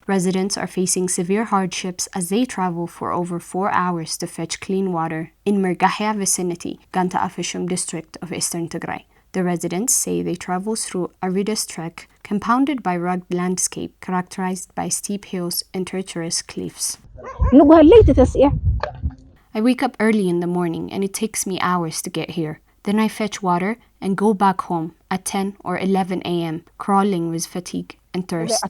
Residents are facing severe hardships as they travel for over 4 hours to fetch clean water in Mergahia vicinity, Gantafeshum district of eastern Tigray. The residents say they travel through a arduous trek compounded by rugged landscape characterized by steep hills and treacherous cliffs. I wake up early in the morning and it takes me hours to get here. Then I fetch water and go back home at 10 or 11 a.m., crawling with fatigue and thirst.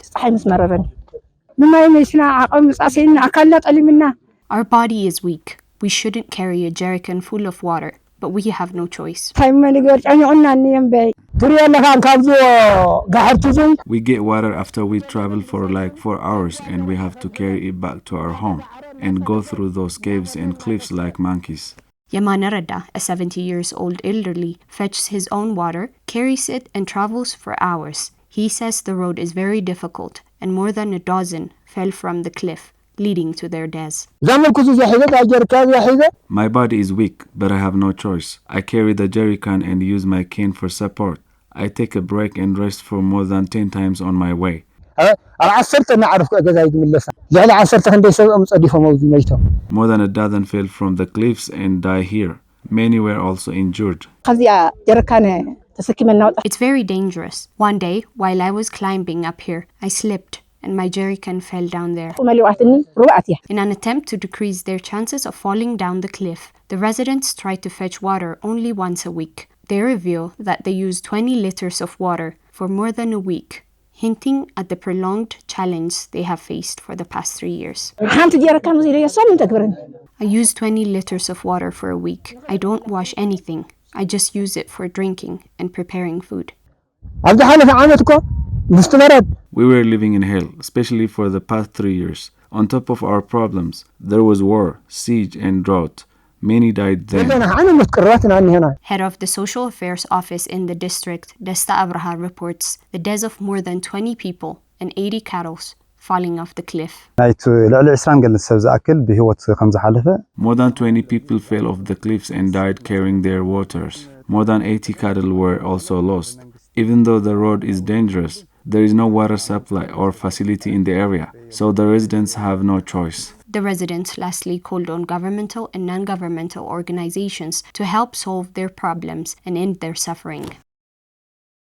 Our body is weak. We shouldn't carry a jerrycan full of water, but we have no choice. We get water after we travel for like 4 hours and we have to carry it back to our home and go through those caves and cliffs like monkeys. Yamanarada, a 70-years-old elderly, fetches his own water, carries it, and travels for hours. He says the road is very difficult, and more than a dozen fell from the cliff, leading to their deaths. My body is weak, but I have no choice. I carry the jerrycan and use my cane for support. I take a break and rest for more than 10 times on my way. More than a dozen fell from the cliffs and died here. Many were also injured. It's very dangerous. One day, while I was climbing up here, I slipped and my jerrycan fell down there. In an attempt to decrease their chances of falling down the cliff, the residents try to fetch water only once a week. They reveal that they use 20 liters of water for more than a week, hinting at the prolonged challenge they have faced for the past 3 years. I use 20 liters of water for a week. I don't wash anything. I just use it for drinking and preparing food. We were living in hell, especially for the past 3 years. On top of our problems, there was war, siege, and drought. Many died then. Head of the Social Affairs Office in the district, Desta Abraha, reports the deaths of more than 20 people and 80 cattle falling off the cliff. More than 20 people fell off the cliffs and died carrying their waters. More than 80 cattle were also lost. Even though the road is dangerous, there is no water supply or facility in the area, so the residents have no choice. The residents lastly called on governmental and non-governmental organizations to help solve their problems and end their suffering.